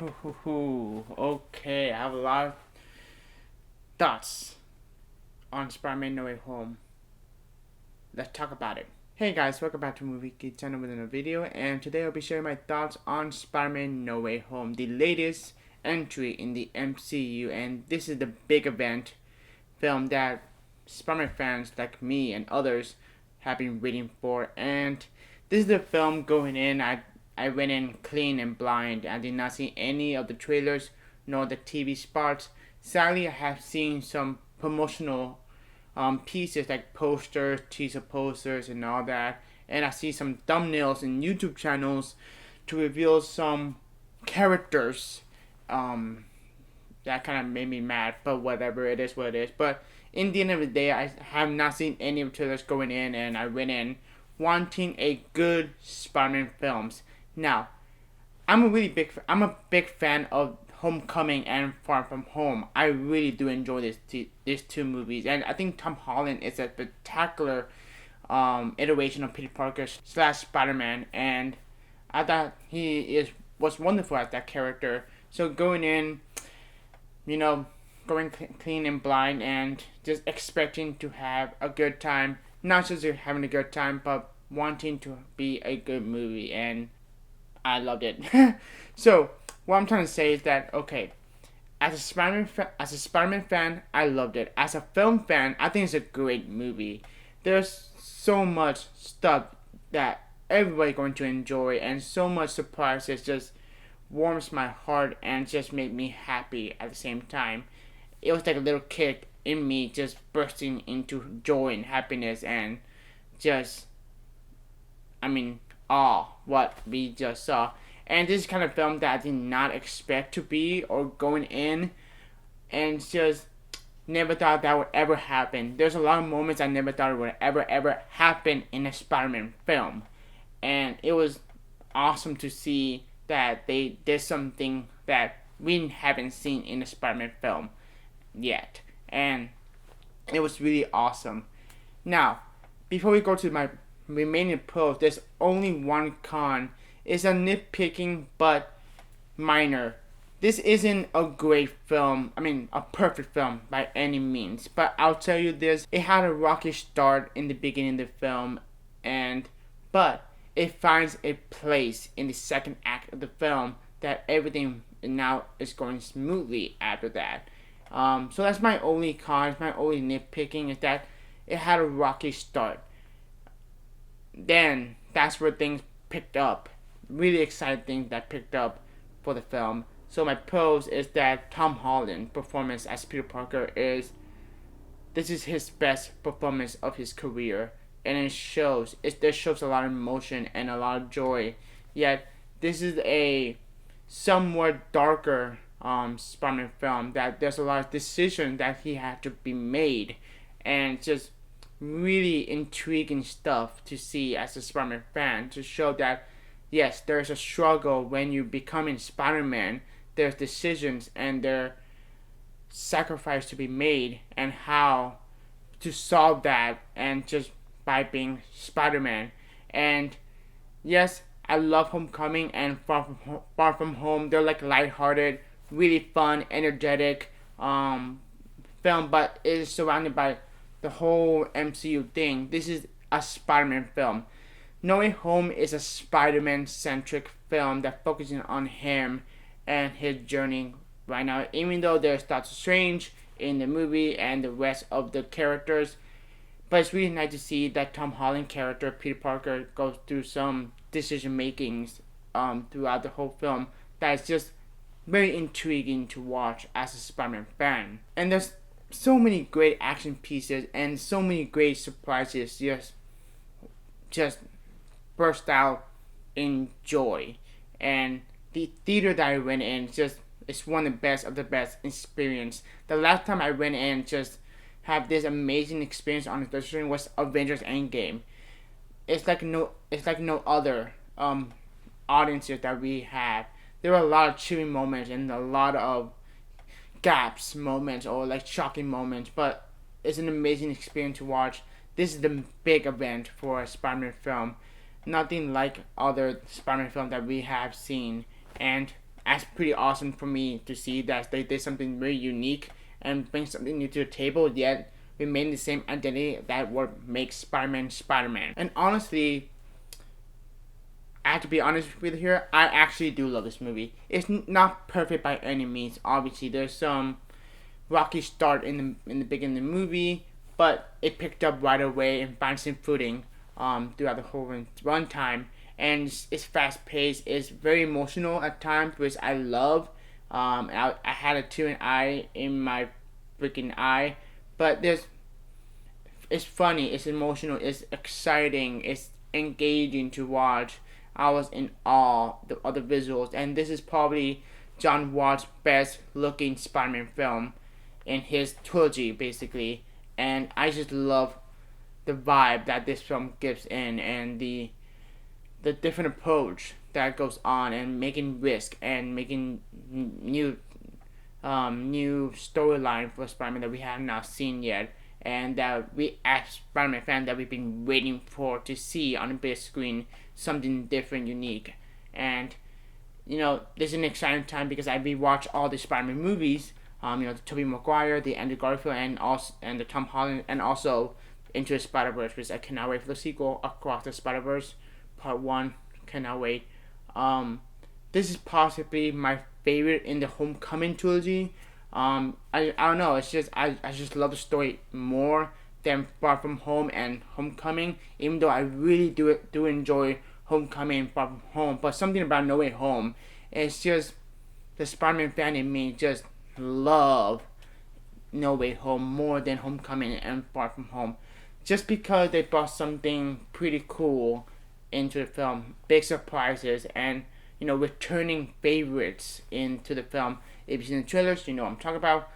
Okay, I have a lot of thoughts on Spider-Man No Way Home. Let's talk about it. Hey guys, welcome back to Movie Geek channel with another video, and today I'll be sharing my thoughts on Spider-Man No Way Home, the latest entry in the MCU, and this is the big event film that Spider-Man fans like me and others have been waiting for. And this is the film going in. I went in clean and blind. I did not see any of the trailers nor the TV spots. Sadly, I have seen some promotional pieces like posters, teaser posters, and all that. And I see some thumbnails in YouTube channels to reveal some characters. That kind of made me mad, but whatever, it is what it is. But in the end of the day, I have not seen any of the trailers going in, and I went in wanting a good Spider-Man films. Now, I'm a big fan of Homecoming and Far From Home. I really do enjoy these two movies, and I think Tom Holland is a spectacular iteration of Peter Parker slash Spider-Man, and I thought was wonderful as that character. So going in, going clean and blind, and just expecting to have a good time, not just having a good time, but wanting to be a good movie, and I loved it. So what I'm trying to say is that, okay, as a Spider-Man fan, I loved it. As a film fan, I think it's a great movie. There's so much stuff that everybody's going to enjoy, and so much surprises just warms my heart and just made me happy at the same time. It was like a little kick in me just bursting into joy and happiness, and just, what we just saw. And this kind of film that I did not expect to be or going in, and just never thought that would ever happen. There's a lot of moments I never thought would ever happen in a Spider-Man film, and it was awesome to see that they did something that we haven't seen in a Spider-Man film yet, and it was really awesome. Now, before we go to my remaining pros, there's only one con. It's a nitpicking but minor. This isn't a great film, a perfect film by any means, but I'll tell you this, it had a rocky start in the beginning of the film, but it finds a place in the second act of the film that everything now is going smoothly after that. So that's my only con, my only nitpicking, is that it had a rocky start. Then that's where things picked up. Really exciting things that picked up for the film. So my pros is that Tom Holland's performance as Peter Parker this is his best performance of his career, and it shows. This shows a lot of emotion and a lot of joy. Yet this is a somewhat darker Spider-Man film that there's a lot of decisions that he had to be made, and just really intriguing stuff to see as a Spider-Man fan, to show that yes, there's a struggle when you becoming Spider-Man. There's decisions and there's sacrifice to be made, and how to solve that, and just by being Spider-Man. And yes, I love Homecoming and Far From Home. They're like lighthearted, really fun, energetic film, but it is surrounded by the whole MCU thing. This is a Spider-Man film. No Way Home is a Spider-Man centric film that focuses on him and his journey right now. Even though there's Doctor Strange in the movie and the rest of the characters, but it's really nice to see that Tom Holland character Peter Parker goes through some decision makings throughout the whole film that is just very intriguing to watch as a Spider-Man fan. And there's so many great action pieces and so many great surprises just burst out in joy. And the theater that I went in it's one of the best experience. The last time I went in just have this amazing experience on the screen was Avengers Endgame. It's like no other audiences that we have. There were a lot of cheering moments and a lot of gaps moments, or like shocking moments, but it's an amazing experience to watch. This is the big event for a Spider-Man film. Nothing like other Spider-Man films that we have seen, and that's pretty awesome for me to see that they did something very unique and bring something new to the table, yet remain the same identity that what makes Spider-Man Spider-Man. And honestly, I have to be honest with you here, I actually do love this movie. It's not perfect by any means. Obviously, there's some rocky start in the beginning of the movie, but it picked up right away and found some footing throughout the whole runtime. And it's fast paced. It's very emotional at times, which I love. I had a tear in my freaking eye, but it's funny, it's emotional, it's exciting, it's engaging to watch. I was in awe of the visuals, and this is probably John Watts' best looking Spider-Man film in his trilogy, basically. And I just love the vibe that this film gives in, and the different approach that goes on, and making risk and making new storyline for Spider-Man that we have not seen yet, and that we as Spider-Man fans that we've been waiting for to see on the big screen, something different, unique. And this is an exciting time because I rewatch all the Spider-Man movies. The Tobey Maguire, the Andrew Garfield, and the Tom Holland, and also Into the Spider-Verse, which I cannot wait for the sequel, Across the Spider-Verse, Part 1, cannot wait. This is possibly my favorite in the Homecoming trilogy. I don't know, it's just, I just love the story more than Far From Home and Homecoming, even though I really do enjoy Homecoming and Far From Home, but something about No Way Home, it's just, the Spider-Man fan in me just love No Way Home more than Homecoming and Far From Home, just because they brought something pretty cool into the film, big surprises, and returning favorites into the film. If you've seen the trailers, you know what I'm talking about.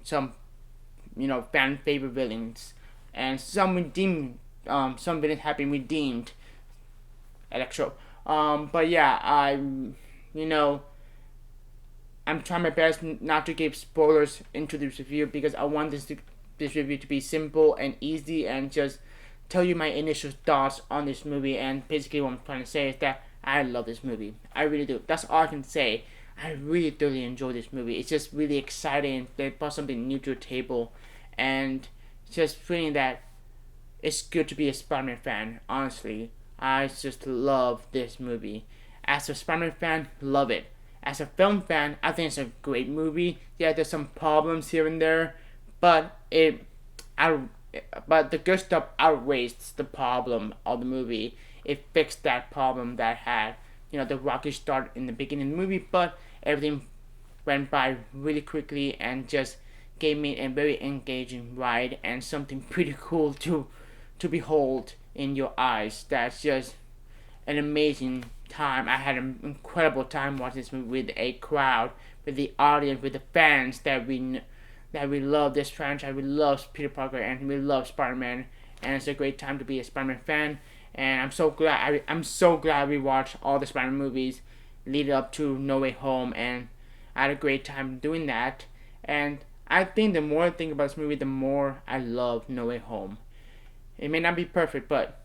Some fan favorite villains, and some redeemed, some villains have been redeemed. Electro. But yeah, I'm trying my best not to give spoilers into this review because I want this review to be simple and easy and just tell you my initial thoughts on this movie. And basically what I'm trying to say is that I love this movie. I really do. That's all I can say. I really thoroughly enjoy this movie. It's just really exciting. They brought something new to the table, and just feeling that it's good to be a Spider-Man fan. Honestly, I just love this movie. As a Spider-Man fan, love it. As a film fan, I think it's a great movie. Yeah, there's some problems here and there, but the good stuff outweighs the problem of the movie. It fixed that problem that had, the rocky start in the beginning of the movie, but everything went by really quickly and just gave me a very engaging ride and something pretty cool to behold in your eyes. That's just an amazing time. I had an incredible time watching this movie with a crowd, with the audience, with the fans that we love this franchise. We love Peter Parker and we love Spider-Man, and it's a great time to be a Spider-Man fan. And I'm so glad we watched all the Spider-Man movies leading up to No Way Home, and I had a great time doing that. And I think the more I think about this movie, the more I love No Way Home. It may not be perfect, but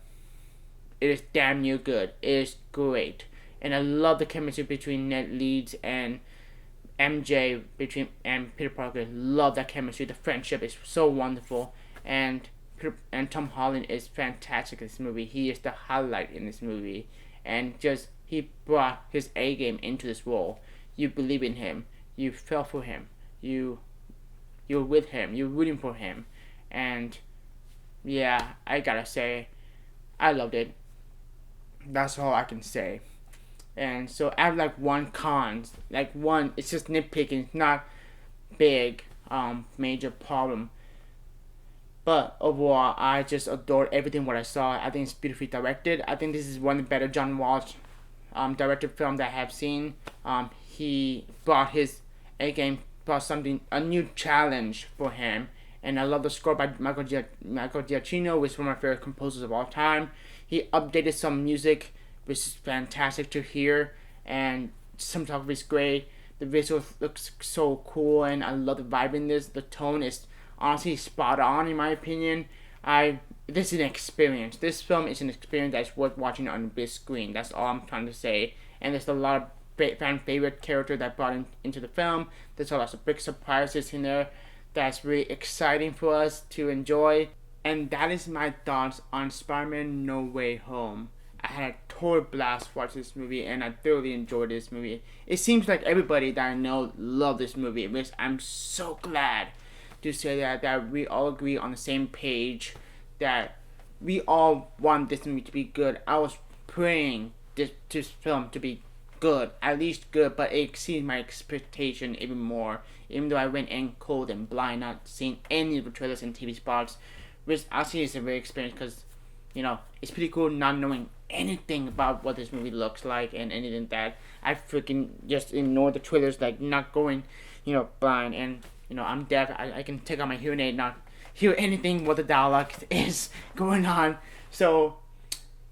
it is damn near good. It is great. And I love the chemistry between Ned Leeds and MJ and Peter Parker. Love that chemistry. The friendship is so wonderful. And Tom Holland is fantastic in this movie. He is the highlight in this movie. And just, he brought his A game into this role. You believe in him. You fell for him. You're with him. You're rooting for him. And yeah, I gotta say, I loved it. That's all I can say. And so I have one con, it's just nitpicking, it's not big, major problem. But overall, I just adored everything what I saw. I think it's beautifully directed. I think this is one of the better John Watts directed film that I have seen. He brought his A game, brought a new challenge for him. And I love the score by Michael Giacchino, which is one of my favorite composers of all time. He updated some music, which is fantastic to hear, and cinematography is great. The visual looks so cool, and I love the vibe in this. The tone is honestly spot on, in my opinion. This is an experience. This film is an experience that's worth watching on the big screen. That's all I'm trying to say. And there's a lot of fan favorite character that brought into the film. There's a lot of big surprises in there that's really exciting for us to enjoy. And that is my thoughts on Spider-Man No Way Home. I had a total blast watching this movie, and I thoroughly enjoyed this movie. It seems like everybody that I know loved this movie, which I'm so glad to say that we all agree on the same page, that we all want this movie to be good. I was praying this film to be good, at least good, but it exceeded my expectation even more. Even though I went in cold and blind, not seeing any of the trailers and TV spots, which actually is a very experience because, it's pretty cool not knowing anything about what this movie looks like and anything that I freaking just ignore the trailers, like not going, blind, and I'm deaf. I can take out my hearing aid, not hear anything what the dialogue is going on. So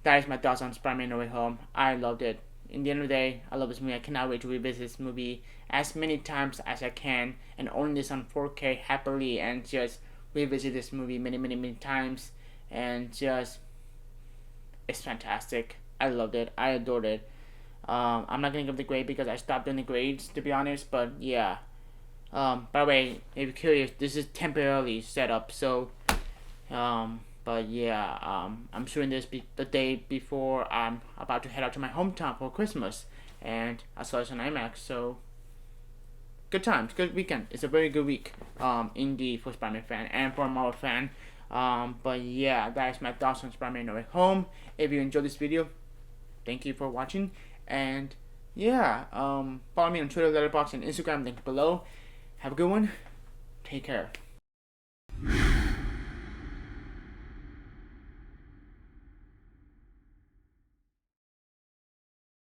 that is my thoughts on Spider-Man No Way Home. I loved it. In the end of the day, I love this movie. I cannot wait to revisit this movie as many times as I can and own this on 4K happily and just revisit this movie many, many, many times. And just, it's fantastic. I loved it. I adored it. I'm not going to give the grade because I stopped doing the grades, to be honest. But yeah. By the way, if you're curious, this is temporarily set up. So, but yeah, I'm shooting this the day before I'm about to head out to my hometown for Christmas, and I saw this on IMAX. So, good times, good weekend. It's a very good week, indeed, for Spider-Man fan and for a Marvel fan. But yeah, that is my thoughts on Spider-Man No Way Home. If you enjoyed this video, thank you for watching, and yeah, follow me on Twitter, Letterboxd, and Instagram. Link below. Have a good one. Take care.